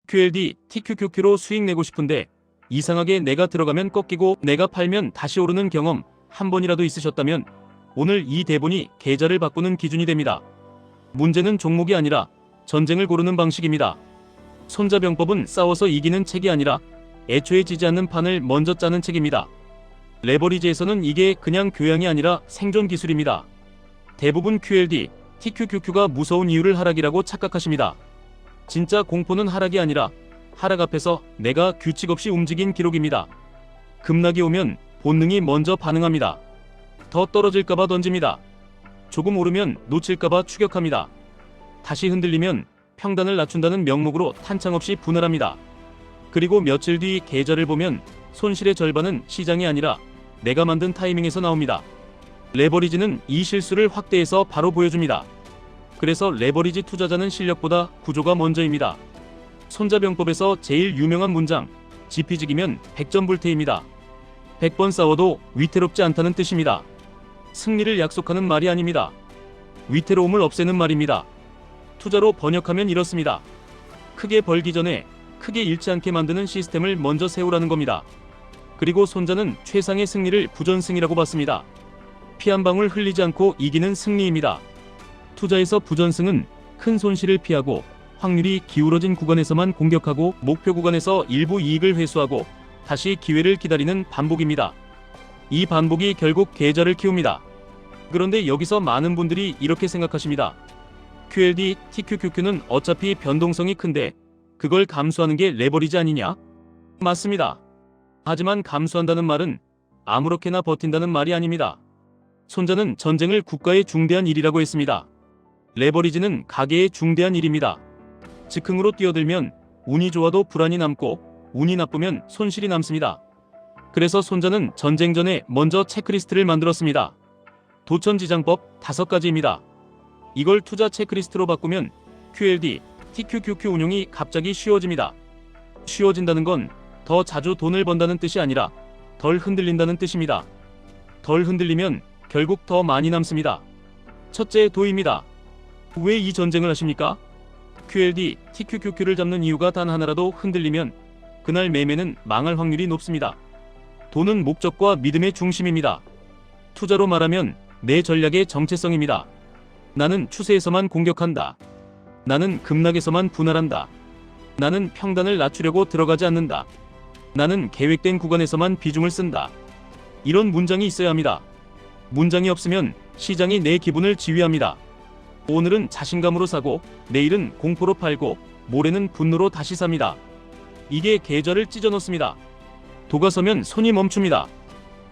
QLD, TQQQ로 수익 내고 싶은데 이상하게 내가 들어가면 꺾이고 내가 팔면 다시 오르는 경험 한 번이라도 있으셨다면 오늘 이 대본이 계좌를 바꾸는 기준이 됩니다. 문제는 종목이 아니라 전쟁을 고르는 방식입니다. 손자병법은 싸워서 이기는 책이 아니라 애초에 지지 않는 판을 먼저 짜는 책입니다. 레버리지에서는 이게 그냥 교양이 아니라 생존 기술입니다. 대부분 QLD, TQQQ가 무서운 이유를 하락이라고 착각하십니다. 진짜 공포는 하락이 아니라 하락 앞에서 내가 규칙 없이 움직인 기록입니다. 급락이 오면 본능이 먼저 반응합니다. 더 떨어질까봐 던집니다. 조금 오르면 놓칠까봐 추격합니다. 다시 흔들리면 평단을 낮춘다는 명목으로 탄창없이 분할합니다. 그리고 며칠 뒤 계좌를 보면 손실의 절반은 시장이 아니라 내가 만든 타이밍에서 나옵니다. 레버리지는 이 실수를 확대해서 바로 보여줍니다. 그래서 레버리지 투자자는 실력보다 구조가 먼저입니다. 손자병법에서 제일 유명한 문장, 지피지기면 100점 불태입니다. 100번 싸워도 위태롭지 않다는 뜻입니다. 승리를 약속하는 말이 아닙니다. 위태로움을 없애는 말입니다. 투자로 번역하면 이렇습니다. 크게 벌기 전에 크게 잃지 않게 만드는 시스템을 먼저 세우라는 겁니다. 그리고 손자는 최상의 승리를 부전승이라고 봤습니다. 피 한 방울 흘리지 않고 이기는 승리입니다. 투자에서 부전승은 큰 손실을 피하고 확률이 기울어진 구간에서만 공격하고 목표 구간에서 일부 이익을 회수하고 다시 기회를 기다리는 반복입니다. 이 반복이 결국 계좌를 키웁니다. 그런데 여기서 많은 분들이 이렇게 생각하십니다. QLD, TQQQ는 어차피 변동성이 큰데 그걸 감수하는 게 레버리지 아니냐? 맞습니다. 하지만 감수한다는 말은 아무렇게나 버틴다는 말이 아닙니다. 손자는 전쟁을 국가의 중대한 일이라고 했습니다. 레버리지는 가계의 중대한 일입니다. 즉흥으로 뛰어들면 운이 좋아도 불안이 남고 운이 나쁘면 손실이 남습니다. 그래서 손자는 전쟁 전에 먼저 체크리스트를 만들었습니다. 도천지장법 5가지입니다. 이걸 투자 체크리스트로 바꾸면 QLD, TQQQ 운용이 갑자기 쉬워집니다. 쉬워진다는 건 더 자주 돈을 번다는 뜻이 아니라 덜 흔들린다는 뜻입니다. 덜 흔들리면 결국 더 많이 남습니다. 첫째, 도입니다. 왜 이 전쟁을 하십니까? QLD, TQQQ를 잡는 이유가 단 하나라도 흔들리면 그날 매매는 망할 확률이 높습니다. 돈은 목적과 믿음의 중심입니다. 투자로 말하면 내 전략의 정체성입니다. 나는 추세에서만 공격한다. 나는 급락에서만 분할한다. 나는 평단을 낮추려고 들어가지 않는다. 나는 계획된 구간에서만 비중을 쓴다. 이런 문장이 있어야 합니다. 문장이 없으면 시장이 내 기분을 지휘합니다. 오늘은 자신감으로 사고 내일은 공포로 팔고 모레는 분노로 다시 삽니다. 이게 계좌를 찢어 놓습니다. 도가 서면 손이 멈춥니다.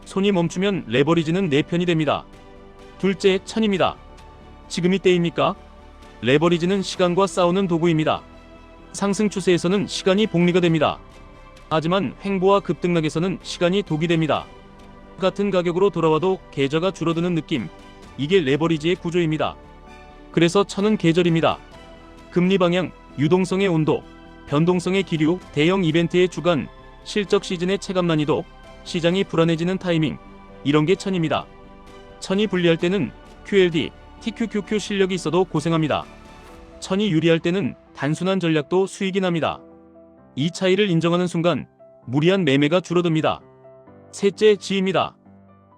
손이 멈추면 레버리지는 내 편이 됩니다. 둘째, 천입니다. 지금이 때입니까? 레버리지는 시간과 싸우는 도구입니다. 상승 추세에서는 시간이 복리가 됩니다. 하지만 횡보와 급등락에서는 시간이 독이 됩니다. 같은 가격으로 돌아와도 계좌가 줄어드는 느낌, 이게 레버리지의 구조입니다. 그래서 천은 계절입니다. 금리 방향, 유동성의 온도, 변동성의 기류, 대형 이벤트의 주간, 실적 시즌의 체감 난이도, 시장이 불안해지는 타이밍, 이런 게 천입니다. 천이 불리할 때는 QLD, TQQQ 실력이 있어도 고생합니다. 천이 유리할 때는 단순한 전략도 수익이 납니다. 이 차이를 인정하는 순간 무리한 매매가 줄어듭니다. 셋째, 지입니다.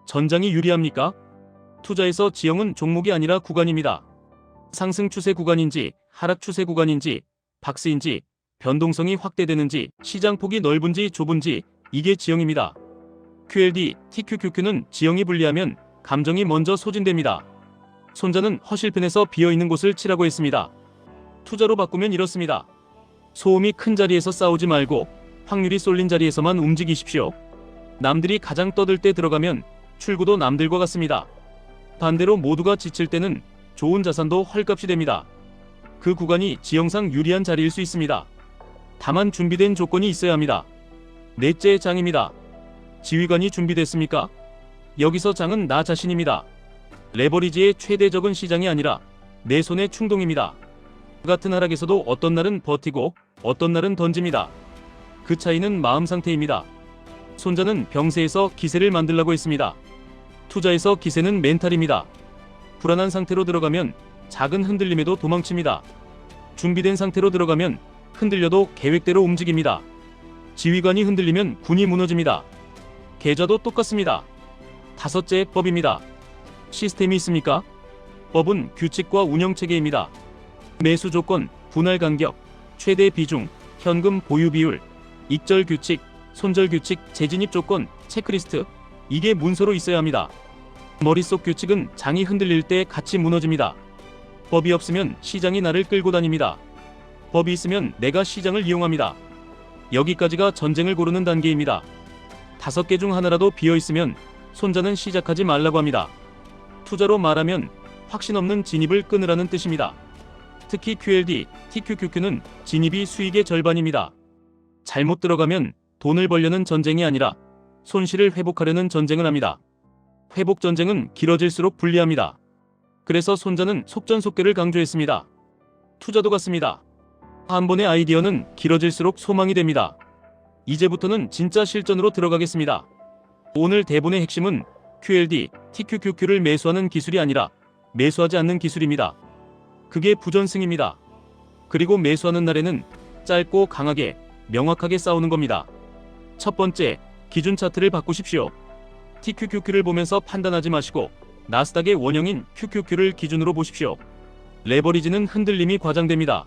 전장이 유리합니까? 투자에서 지형은 종목이 아니라 구간입니다. 상승 추세 구간인지 하락 추세 구간인지 박스인지 변동성이 확대되는지 시장 폭이 넓은지 좁은지 이게 지형입니다. QLD, TQQQ는 지형이 불리하면 감정이 먼저 소진됩니다. 손자는 허실편에서 비어있는 곳을 치라고 했습니다. 투자로 바꾸면 이렇습니다. 소음이 큰 자리에서 싸우지 말고 확률이 쏠린 자리에서만 움직이십시오. 남들이 가장 떠들 때 들어가면 출구도 남들과 같습니다. 반대로 모두가 지칠 때는 좋은 자산도 헐값이 됩니다. 그 구간이 지형상 유리한 자리일 수 있습니다. 다만 준비된 조건이 있어야 합니다. 넷째, 장입니다. 지휘관이 준비됐습니까? 여기서 장은 나 자신입니다. 레버리지의 최대적은 시장이 아니라 내 손의 충동입니다. 같은 하락에서도 어떤 날은 버티고 어떤 날은 던집니다. 그 차이는 마음 상태입니다. 손자는 병세에서 기세를 만들라고 했습니다. 투자에서 기세는 멘탈입니다. 불안한 상태로 들어가면 작은 흔들림에도 도망칩니다. 준비된 상태로 들어가면 흔들려도 계획대로 움직입니다. 지휘관이 흔들리면 군이 무너집니다. 계좌도 똑같습니다. 다섯째, 법입니다. 시스템이 있습니까? 법은 규칙과 운영체계입니다. 매수 조건, 분할 간격, 최대 비중, 현금 보유 비율, 익절 규칙, 손절 규칙, 재진입 조건, 체크리스트, 이게 문서로 있어야 합니다. 머릿속 규칙은 장이 흔들릴 때 같이 무너집니다. 법이 없으면 시장이 나를 끌고 다닙니다. 법이 있으면 내가 시장을 이용합니다. 여기까지가 전쟁을 고르는 단계입니다. 5개 중 하나라도 비어있으면 손자는 시작하지 말라고 합니다. 투자로 말하면 확신 없는 진입을 끊으라는 뜻입니다. 특히 QLD, TQQQ는 진입이 수익의 절반입니다. 잘못 들어가면 돈을 벌려는 전쟁이 아니라 손실을 회복하려는 전쟁을 합니다. 회복 전쟁은 길어질수록 불리합니다. 그래서 손자는 속전속결을 강조했습니다. 투자도 같습니다. 한 번의 아이디어는 길어질수록 소망이 됩니다. 이제부터는 진짜 실전으로 들어가겠습니다. 오늘 대본의 핵심은 QLD, TQQQ를 매수하는 기술이 아니라 매수하지 않는 기술입니다. 그게 부전승입니다. 그리고 매수하는 날에는 짧고 강하게, 명확하게 싸우는 겁니다. 첫 번째, 기준 차트를 바꾸십시오. TQQQ를 보면서 판단하지 마시고 나스닥의 원형인 QQQ를 기준으로 보십시오. 레버리지는 흔들림이 과장됩니다.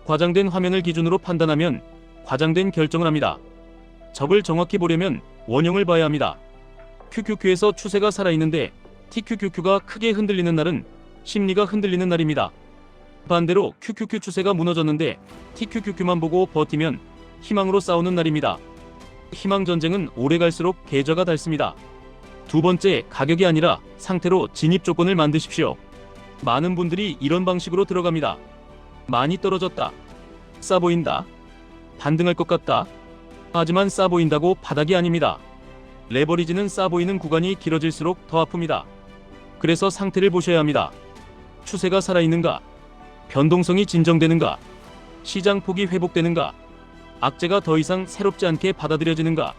과장된 화면을 기준으로 판단하면 과장된 결정을 합니다. 적을 정확히 보려면 원형을 봐야 합니다. QQQ에서 추세가 살아있는데 TQQQ가 크게 흔들리는 날은 심리가 흔들리는 날입니다. 반대로 QQQ 추세가 무너졌는데 TQQQ만 보고 버티면 희망으로 싸우는 날입니다. 희망 전쟁은 오래 갈수록 계좌가 닳습니다. 두 번째, 가격이 아니라 상태로 진입 조건을 만드십시오. 많은 분들이 이런 방식으로 들어갑니다. 많이 떨어졌다. 싸 보인다. 반등할 것 같다. 하지만 싸 보인다고 바닥이 아닙니다. 레버리지는 싸 보이는 구간이 길어질수록 더 아픕니다. 그래서 상태를 보셔야 합니다. 추세가 살아있는가? 변동성이 진정되는가? 시장 폭이 회복되는가? 악재가 더 이상 새롭지 않게 받아들여지는가?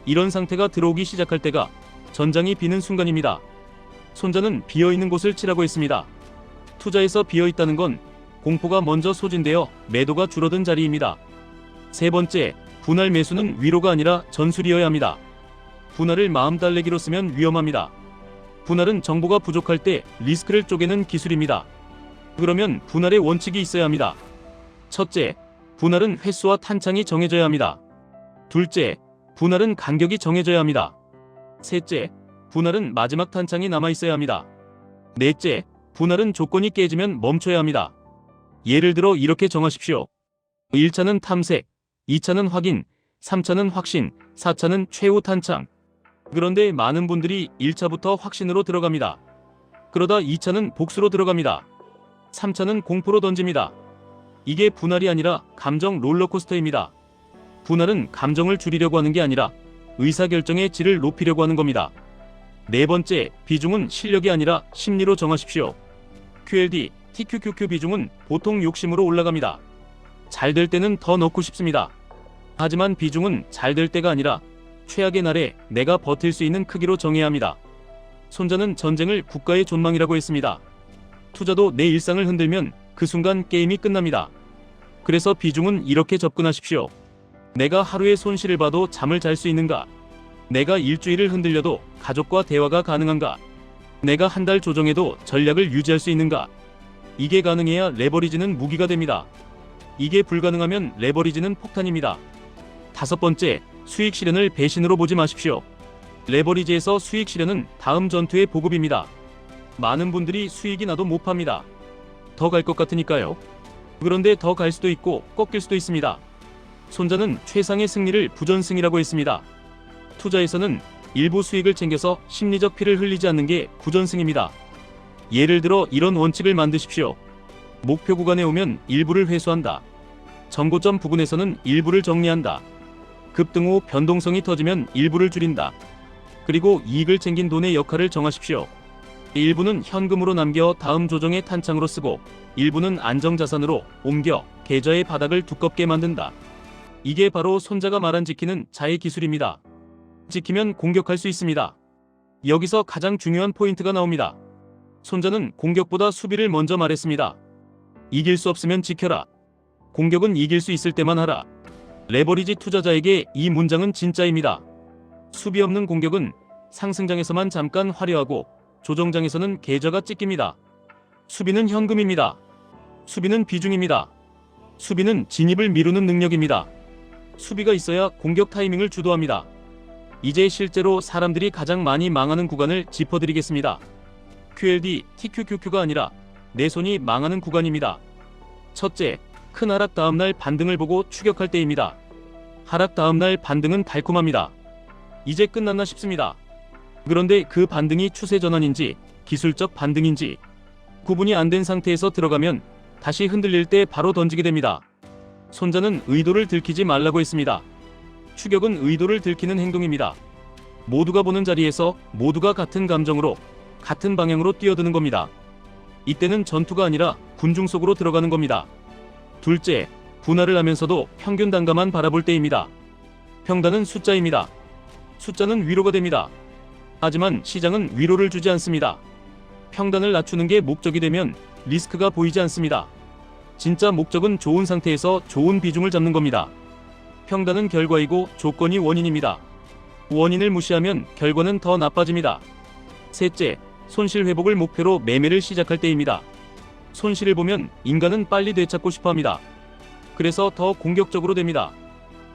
이런 상태가 들어오기 시작할 때가 전장이 비는 순간입니다. 손자는 비어있는 곳을 치라고 했습니다. 투자에서 비어있다는 건 공포가 먼저 소진되어 매도가 줄어든 자리입니다. 세 번째, 분할 매수는 위로가 아니라 전술이어야 합니다. 분할을 마음 달래기로 쓰면 위험합니다. 분할은 정보가 부족할 때 리스크를 쪼개는 기술입니다. 그러면 분할의 원칙이 있어야 합니다. 첫째, 분할은 횟수와 탄창이 정해져야 합니다. 둘째, 분할은 간격이 정해져야 합니다. 셋째, 분할은 마지막 탄창이 남아 있어야 합니다. 넷째, 분할은 조건이 깨지면 멈춰야 합니다. 예를 들어 이렇게 정하십시오. 1차는 탐색, 2차는 확인, 3차는 확신, 4차는 최후 탄창. 그런데 많은 분들이 1차부터 확신으로 들어갑니다. 그러다 2차는 복수로 들어갑니다. 3차는 공포로 던집니다. 이게 분할이 아니라 감정 롤러코스터입니다. 분할은 감정을 줄이려고 하는 게 아니라 의사결정의 질을 높이려고 하는 겁니다. 네 번째, 비중은 실력이 아니라 심리로 정하십시오. QLD, TQQQ 비중은 보통 욕심으로 올라갑니다. 잘 될 때는 더 넣고 싶습니다. 하지만 비중은 잘 될 때가 아니라 최악의 날에 내가 버틸 수 있는 크기로 정해야 합니다. 손자는 전쟁을 국가의 존망이라고 했습니다. 투자도 내 일상을 흔들면 그 순간 게임이 끝납니다. 그래서 비중은 이렇게 접근하십시오. 내가 하루의 손실을 봐도 잠을 잘 수 있는가? 내가 일주일을 흔들려도 가족과 대화가 가능한가? 내가 한 달 조정해도 전략을 유지할 수 있는가? 이게 가능해야 레버리지는 무기가 됩니다. 이게 불가능하면 레버리지는 폭탄입니다. 다섯 번째, 수익 실현을 배신으로 보지 마십시오. 레버리지에서 수익 실현은 다음 전투의 보급입니다. 많은 분들이 수익이 나도 못 팝니다. 더 갈 것 같으니까요. 그런데 더 갈 수도 있고 꺾일 수도 있습니다. 손자는 최상의 승리를 부전승이라고 했습니다. 투자에서는 일부 수익을 챙겨서 심리적 피를 흘리지 않는 게 부전승입니다. 예를 들어 이런 원칙을 만드십시오. 목표 구간에 오면 일부를 회수한다. 정고점 부근에서는 일부를 정리한다. 급등 후 변동성이 터지면 일부를 줄인다. 그리고 이익을 챙긴 돈의 역할을 정하십시오. 일부는 현금으로 남겨 다음 조정의 탄창으로 쓰고 일부는 안정자산으로 옮겨 계좌의 바닥을 두껍게 만든다. 이게 바로 손자가 말한 지키는 자의 기술입니다. 지키면 공격할 수 있습니다. 여기서 가장 중요한 포인트가 나옵니다. 손자는 공격보다 수비를 먼저 말했습니다. 이길 수 없으면 지켜라. 공격은 이길 수 있을 때만 하라. 레버리지 투자자에게 이 문장은 진짜입니다. 수비 없는 공격은 상승장에서만 잠깐 화려하고 조정장에서는 계좌가 찢깁니다. 수비는 현금입니다. 수비는 비중입니다. 수비는 진입을 미루는 능력입니다. 수비가 있어야 공격 타이밍을 주도합니다. 이제 실제로 사람들이 가장 많이 망하는 구간을 짚어드리겠습니다. QLD, TQQQ가 아니라 내 손이 망하는 구간입니다. 첫째, 큰 하락 다음날 반등을 보고 추격할 때입니다. 하락 다음날 반등은 달콤합니다. 이제 끝났나 싶습니다. 그런데 그 반등이 추세 전환인지 기술적 반등인지 구분이 안 된 상태에서 들어가면 다시 흔들릴 때 바로 던지게 됩니다. 손자는 의도를 들키지 말라고 했습니다. 추격은 의도를 들키는 행동입니다. 모두가 보는 자리에서 모두가 같은 감정으로 같은 방향으로 뛰어드는 겁니다. 이때는 전투가 아니라 군중 속으로 들어가는 겁니다. 둘째, 분할을 하면서도 평균 단가만 바라볼 때입니다. 평단은 숫자입니다. 숫자는 위로가 됩니다. 하지만 시장은 위로를 주지 않습니다. 평단을 낮추는 게 목적이 되면 리스크가 보이지 않습니다. 진짜 목적은 좋은 상태에서 좋은 비중을 잡는 겁니다. 평단은 결과이고 조건이 원인입니다. 원인을 무시하면 결과는 더 나빠집니다. 셋째, 손실 회복을 목표로 매매를 시작할 때입니다. 손실을 보면 인간은 빨리 되찾고 싶어 합니다. 그래서 더 공격적으로 됩니다.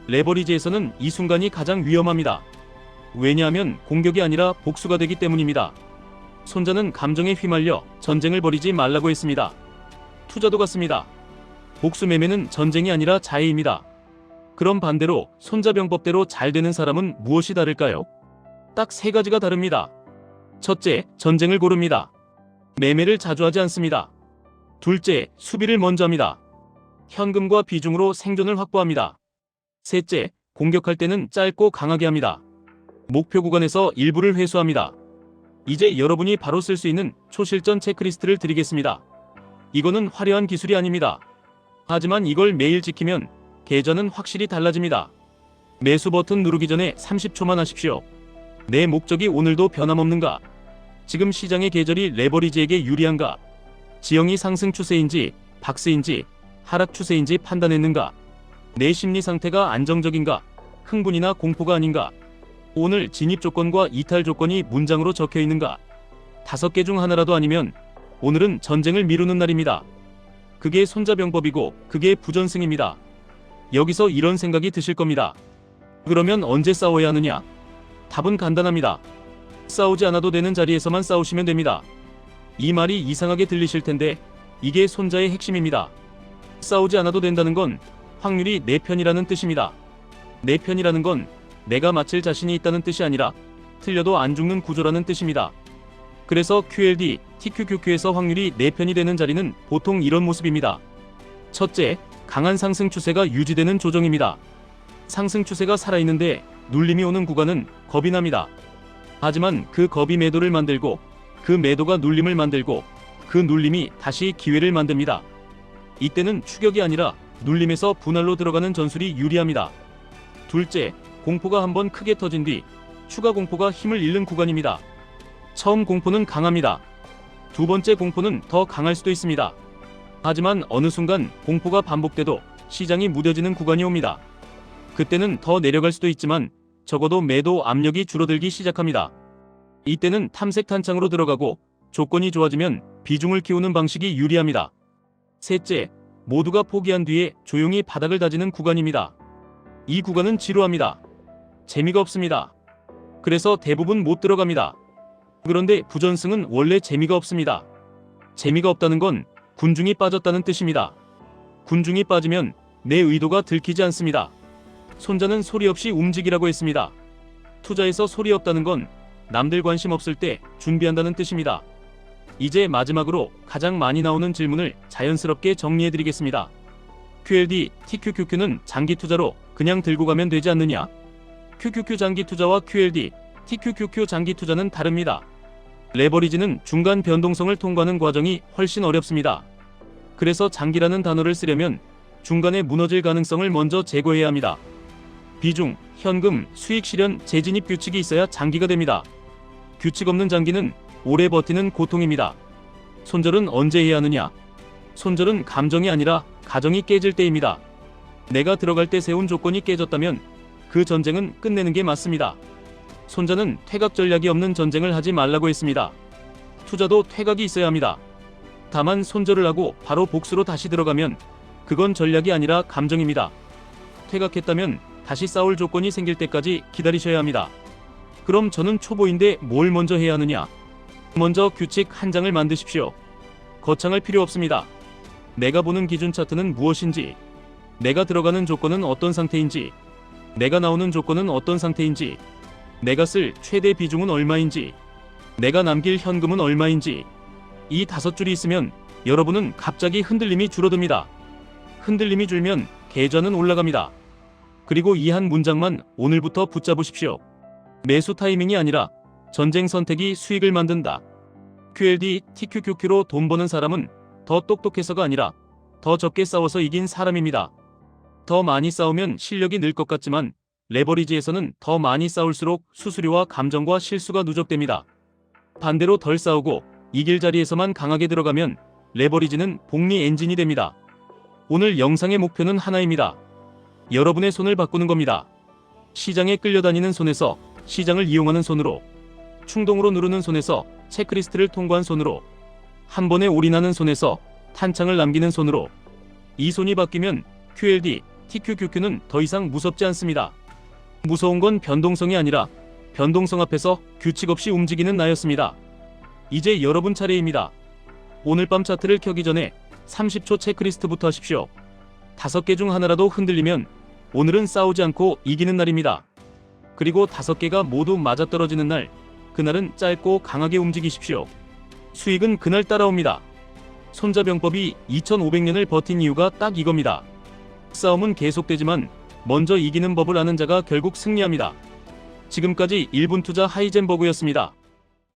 레버리지에서는 이 순간이 가장 위험합니다. 왜냐하면 공격이 아니라 복수가 되기 때문입니다. 손자는 감정에 휘말려 전쟁을 벌이지 말라고 했습니다. 투자도 같습니다. 복수 매매는 전쟁이 아니라 자해입니다. 그럼 반대로 손자병법대로 잘 되는 사람은 무엇이 다를까요? 딱 3가지가 다릅니다. 첫째, 전쟁을 고릅니다. 매매를 자주 하지 않습니다. 둘째, 수비를 먼저 합니다. 현금과 비중으로 생존을 확보합니다. 셋째, 공격할 때는 짧고 강하게 합니다. 목표 구간에서 일부를 회수합니다. 이제 여러분이 바로 쓸 수 있는 초실전 체크리스트를 드리겠습니다. 이거는 화려한 기술이 아닙니다. 하지만 이걸 매일 지키면 계좌는 확실히 달라집니다. 매수 버튼 누르기 전에 30초만 하십시오. 내 목적이 오늘도 변함없는가? 지금 시장의 계절이 레버리지에게 유리한가? 지형이 상승 추세인지 박스인지 하락 추세인지 판단했는가? 내 심리 상태가 안정적인가? 흥분이나 공포가 아닌가? 오늘 진입 조건과 이탈 조건이 문장으로 적혀 있는가? 5개 중 하나라도 아니면 오늘은 전쟁을 미루는 날입니다. 그게 손자병법이고 그게 부전승입니다. 여기서 이런 생각이 드실 겁니다. 그러면 언제 싸워야 하느냐? 답은 간단합니다. 싸우지 않아도 되는 자리에서만 싸우시면 됩니다. 이 말이 이상하게 들리실 텐데 이게 손자의 핵심입니다. 싸우지 않아도 된다는 건 확률이 내 편이라는 뜻입니다. 내 편이라는 건 내가 맞힐 자신이 있다는 뜻이 아니라 틀려도 안 죽는 구조라는 뜻입니다. 그래서 QLD, TQQQ에서 확률이 내 편이 되는 자리는 보통 이런 모습입니다. 첫째, 강한 상승 추세가 유지되는 조정입니다. 상승 추세가 살아있는데 눌림이 오는 구간은 겁이 납니다. 하지만 그 겁이 매도를 만들고 그 매도가 눌림을 만들고 그 눌림이 다시 기회를 만듭니다. 이때는 추격이 아니라 눌림에서 분할로 들어가는 전술이 유리합니다. 둘째, 공포가 한번 크게 터진 뒤 추가 공포가 힘을 잃는 구간입니다. 처음 공포는 강합니다. 두 번째 공포는 더 강할 수도 있습니다. 하지만 어느 순간 공포가 반복돼도 시장이 무뎌지는 구간이 옵니다. 그때는 더 내려갈 수도 있지만 적어도 매도 압력이 줄어들기 시작합니다. 이때는 탐색 탄창으로 들어가고 조건이 좋아지면 비중을 키우는 방식이 유리합니다. 셋째, 모두가 포기한 뒤에 조용히 바닥을 다지는 구간입니다. 이 구간은 지루합니다. 재미가 없습니다. 그래서 대부분 못 들어갑니다. 그런데 부전승은 원래 재미가 없습니다. 재미가 없다는 건 군중이 빠졌다는 뜻입니다. 군중이 빠지면 내 의도가 들키지 않습니다. 손자는 소리 없이 움직이라고 했습니다. 투자에서 소리 없다는 건 남들 관심 없을 때 준비한다는 뜻입니다. 이제 마지막으로 가장 많이 나오는 질문을 자연스럽게 정리해드리겠습니다. QLD, TQQQ는 장기 투자로 그냥 들고 가면 되지 않느냐? QQQ 장기 투자와 QLD, TQQQ 장기 투자는 다릅니다. 레버리지는 중간 변동성을 통과하는 과정이 훨씬 어렵습니다. 그래서 장기라는 단어를 쓰려면 중간에 무너질 가능성을 먼저 제거해야 합니다. 비중, 현금, 수익 실현, 재진입 규칙이 있어야 장기가 됩니다. 규칙 없는 장기는 오래 버티는 고통입니다. 손절은 언제 해야 하느냐? 손절은 감정이 아니라 가정이 깨질 때입니다. 내가 들어갈 때 세운 조건이 깨졌다면 그 전쟁은 끝내는 게 맞습니다. 손자는 퇴각 전략이 없는 전쟁을 하지 말라고 했습니다. 투자도 퇴각이 있어야 합니다. 다만 손절을 하고 바로 복수로 다시 들어가면 그건 전략이 아니라 감정입니다. 퇴각했다면 다시 싸울 조건이 생길 때까지 기다리셔야 합니다. 그럼 저는 초보인데 뭘 먼저 해야 하느냐? 먼저 규칙 한 장을 만드십시오. 거창할 필요 없습니다. 내가 보는 기준 차트는 무엇인지, 내가 들어가는 조건은 어떤 상태인지, 내가 나오는 조건은 어떤 상태인지, 내가 쓸 최대 비중은 얼마인지, 내가 남길 현금은 얼마인지, 이 5줄이 있으면 여러분은 갑자기 흔들림이 줄어듭니다. 흔들림이 줄면 계좌는 올라갑니다. 그리고 이 한 문장만 오늘부터 붙잡으십시오. 매수 타이밍이 아니라 전쟁 선택이 수익을 만든다. QLD, TQQQ로 돈 버는 사람은 더 똑똑해서가 아니라 더 적게 싸워서 이긴 사람입니다. 더 많이 싸우면 실력이 늘 것 같지만 레버리지에서는 더 많이 싸울수록 수수료와 감정과 실수가 누적됩니다. 반대로 덜 싸우고 이길 자리에서만 강하게 들어가면 레버리지는 복리 엔진이 됩니다. 오늘 영상의 목표는 하나입니다. 여러분의 손을 바꾸는 겁니다. 시장에 끌려다니는 손에서 시장을 이용하는 손으로, 충동으로 누르는 손에서 체크리스트를 통과한 손으로, 한 번에 올인하는 손에서 탄창을 남기는 손으로. 이 손이 바뀌면 QLD, TQQQ는 더 이상 무섭지 않습니다. 무서운 건 변동성이 아니라 변동성 앞에서 규칙 없이 움직이는 나였습니다. 이제 여러분 차례입니다. 오늘 밤 차트를 켜기 전에 30초 체크리스트부터 하십시오. 5개 중 하나라도 흔들리면 오늘은 싸우지 않고 이기는 날입니다. 그리고 5개가 모두 맞아떨어지는 날, 그날은 짧고 강하게 움직이십시오. 수익은 그날 따라옵니다. 손자병법이 2500년을 버틴 이유가 딱 이겁니다. 싸움은 계속되지만 먼저 이기는 법을 아는 자가 결국 승리합니다. 지금까지 1분 투자 하이젠버그였습니다.